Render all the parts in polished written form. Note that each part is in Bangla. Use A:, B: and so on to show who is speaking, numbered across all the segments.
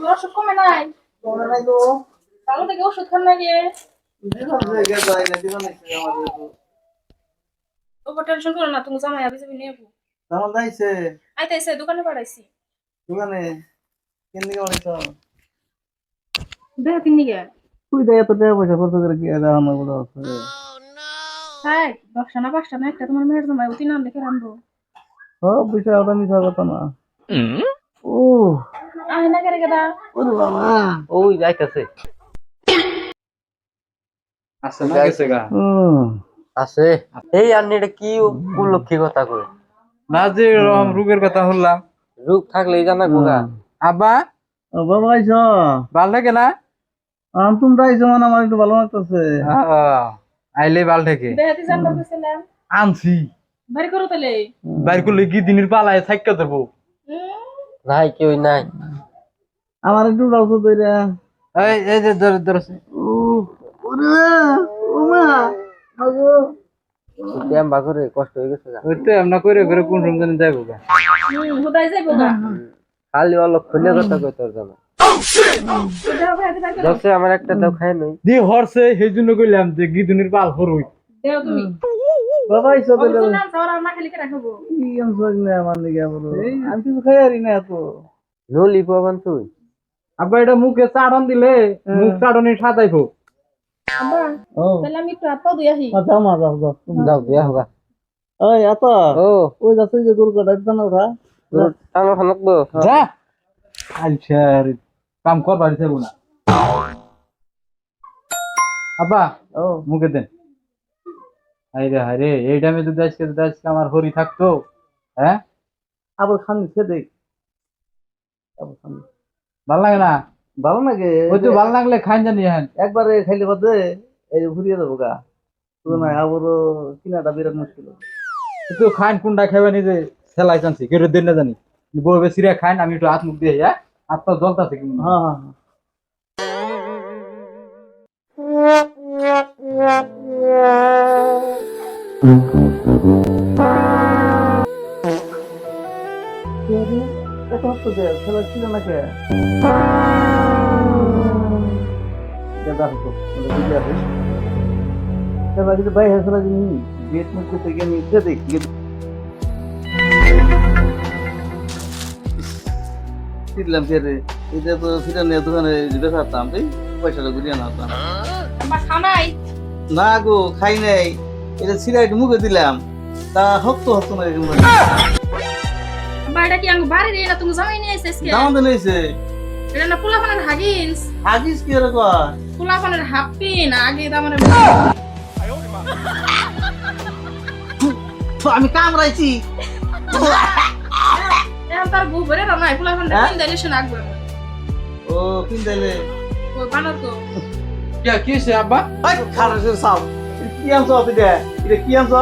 A: ওষুধ কমে নাই তো তাহলে থেকে ওষুধ খান নাকি টেনশন করো না তুমি জামাই আবি যাবি নেবো আইতাইছে দোকানে পাঠাইছি
B: দোকানে কেন দিকে অনেক
A: বেড়া কিনি গে
B: তুই দেয় এত টাকা পয়সা খরচ করে কি এটা আমার বড় আছে
A: হ্যাঁ 10টা না 5টা না একটা তোমার মেয়ের জামাই অতি নাম লিখে রাখবো
B: সব বিষয় ওটা মিশা কথা না ও
A: আয় না করে গেদা
B: ওরে বাবা
C: ওই যাইতাছে
D: আছে না গেছে গা
C: আছে এই আর এটা কি উপলক্ষী কথা কই
D: না যে রোগের কথা শুনলাম
C: রোগ থাকলেই জানা গোগা
D: আব্বা
B: ও বাবা আইছো
D: ভাল লাগে না
B: তোমরা আইছো মানে আমার একটু ভালো লাগতেছে
D: আইলে ভাল থেকে
A: বেহাতি জানবার কইছিলাম
D: আনছি
A: বাড়ি করো তাহলে
D: বাইর করলে কি দিনের পালায় থাইকা দেবো
C: নাই কেউ নাই
B: আমার একটু রাউতো দইরা
D: এই যে ধরে ধরে
B: ওরে ও মা আগো
C: ব্যায়াম বাগরে কষ্ট হয়ে গেছে গা
D: ওইতে আমরা করে করে কোন রুম জানি যাইবো গা
A: হুদাই যাইবো গা
C: খালি অল্প খুলে কথা কই তোর জানা
A: দেও বেহাতি বাড়ি করো
C: দশে আমার একটা দাও খাই নই
D: দি হরছে সেই জন্য কইলাম যে গিদুনির পাল হরুই
A: দেও তুমি
B: বাবা আইছো তাহলে
A: অবশ্য নাম সবার না খালি করে রাখবো
B: কি এম সজ না আমার দিকে বলো আমি কিছু খাই আরি না তো
C: নলি পাবান তুই
D: আব্বা এটা মুখে চাড়ন দিলে মুখ চাড়নি সাজাইবো
A: আব্বা
B: ও
A: তাহলে আমি একটু আপা দুই আহি
B: যাও মা যাও যাও
C: যাও বিয়া হোগা
B: ওই এত
C: ও
B: ওই যাচ্ছে যে গরু কাটা দিতা না ওঠা
C: টানো খানাকবো
D: যা আচ্ছা কাম কর বাড়ি যাবো না আব্বা
B: ও
D: মুখে দেন হাইরে এই টাইমে যদি আজকে আমার হরি থাকতো হ্যাঁ
B: আবার খানি খেয়ে দেখ আবার খানি
D: ভাল লাগে না
B: ভালো লাগে
D: ওই তো ভাল লাগলে খাইন জানি হ্যাঁ
B: একবারে খাইলে বাদে এই যে ঘুরিয়ে দেবো গা তো না আবারও কিনাটা বিরাট মুশকিল
D: তো খাইন কোনটা খাইবে নিজে সেলাই চান্সি কেউ দেন না জানি বউবে সিরিয়া খাইন আমি একটু হাত মুখ দিয়ে হ্যাঁ হাত পা জ্বলতাছে কিন্তু
B: হ্যাঁ হ্যাঁ খেলা ছিল না কে ভাই হেসরা জিনিস গেট মুখে থেকে নিচে দেখি ফিরলাম ফেরে এটা তো ফিরে নিয়ে দোকানে বেসাতাম তাই পয়সাটা ঘুরিয়ে আনতাম
A: আব্বা খানাই
B: না গো খাই নাই এটা সিরাইট মুখে দিলাম তা হতো না
A: আব্বা এটা কি আমি বাড়ি দিয়ে না তুমি জামাই নিয়ে আইছিস কে
B: দাম তো নিয়েছে
A: এটা না পোলাপানের হাগিস
B: আগিস কি এরকম
A: পোলাপানের হাফপিন আগে দামের
B: আমি কামড়াইছি
A: এখন তার বউ ভরে না পোলাপান কিন দিলে শোনা আগবে
B: ও কিন দিলে
A: ও বানার তো
D: কি হয়েছে আব্বা
B: খারাপের সাপ কি আনছ এটা কি আনছ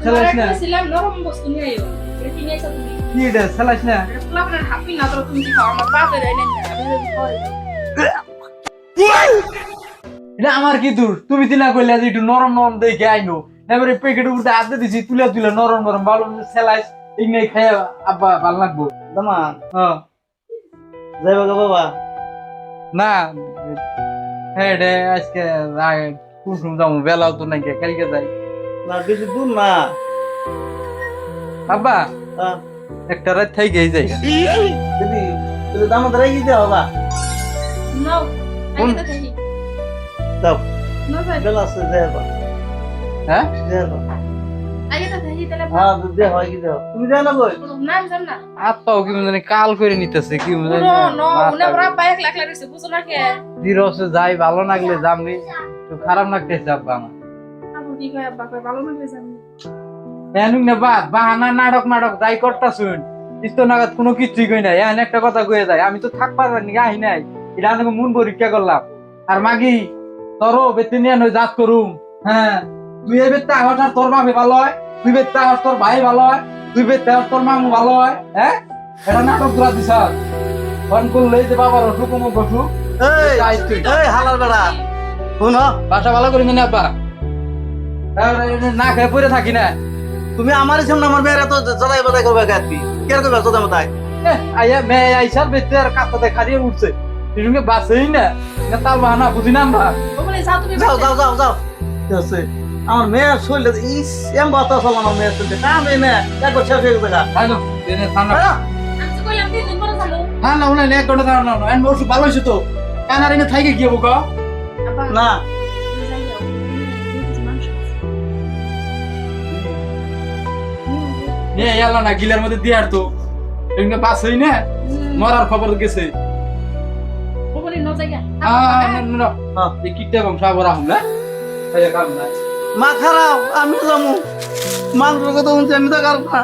D: সেলাইস না
A: ছিলাম নরম বস্তু নিয়ে আইও এটা কি নিয়েছ তুমি
D: কি এটা সেলাইস না
A: এটা পোলাপানের হাফপিন না তো তুমি কি খাও আমার বাপে দেয় না আমি যদি খাই
D: এটা আমার কি দূর তুমি দিনা কইলা যে একটু নরম নরম দেখে আইনো এবারে প্যাকেটের উপরে হাত দিছি তুলে নরম নরম ভালো সেলাইস ইগনাই খাইয়া আব্বা ভালো লাগবো
B: দামা
D: হ্যাঁ
B: যাইবা গো বাবা
D: না হ্যাঁ রে আজকে কুসুম যাবো বেলাও তো নাকি কালকে যাই
B: না বেশি দূর না
D: আব্বা একটা রাত থাই গেই যাই
B: দিদি তুই দামা ধরে গিয়ে বাবা
A: নাও আগে তো থাকি
B: দাও
A: না ভাই
B: বেলা আছে যাইবা
D: হ্যাঁ
B: যাইবা
A: আগে তো থাকি তাহলে
B: হ্যাঁ দে হয় কি দাও তুমি যাও না কই
A: না আমি জান না
D: আত্মাও কি মানে কাল করে নিতেছে কি
A: নো নো উনা বড় বাইক লাখ লাখ রইছে বুঝো না কে
D: দিরসে যাই ভালো লাগলে যামনি তো খারাপ লাগতেছে আব্বা আমার
A: আপু কি কয় আব্বা কয় ভালো লাগবে জানি
D: এনুক না বাহানা নাটক যাই করতা শুন ইsto নাগাদ কোনো কিছুই কই না এখানে একটা কথা কয়ে যায় আমি তো থাকবার নি আহি নাই এটা আমাকে মন পরীক্ষা করলাম আর মাগি তোরও বেতনিয়া নয় জাত করুম হ্যাঁ তুই এই বেতটা হঠাৎ তোর বাপে ভালো হয় তুই বেতটা তোর ভাই ভালো হয় তুই বেতটা তোর মামু ভালো হয় হ্যাঁ এটা নাটক করা দিছ ফোন করলে যে বাবার অসুখ কোনো বসুক
B: এই হালার বেড়া শুন
D: বাসা ভালো করে জানি আব্বা না খেয়ে পড়ে থাকি না
B: তুমি আমার সামনে আমার মেয়েরা তো জলাই বাজাই করবে গাতি কে করবে জদাই মাথায়
D: আইয়া মেয়ে আইসার বেতে আর কাছটাতে খারিয়ে উঠছে এরকম বাসেই না তাল বাহানা বুঝি না আমরা
A: বলে যাও তুমি
B: যাও যাও যাও যাও কি আছে আমার মেয়ের শরীরে ইস এম বাতা চলো আমার মেয়ের শরীরে কামে না একবার শেষ হয়ে গেছে
D: হ্যালো ঠান্ডা
A: আমি তো কইলাম 3 দিন পরে চালু
D: ঠান্ডা উনি এক ঘন্টা ঠান্ডা না এমন ওষুধ ভালো হয়েছে তো কানার এনে থাইকে গিয়ে বোকা
A: আব্বা
B: না
A: তুমি যাই যাও তুমি মানুষ
D: নিয়ে এলো না গিলার মধ্যে দিয়ে আর তো এরকম বাসেই না মরার খবর গেছে
A: বলে ন জায়গা
D: এই কিটটা এবং সাবর আহম না কাম না
B: মা খারাপ আমি যাবো মাংসের কথা বলছি আমি তো খারাপ না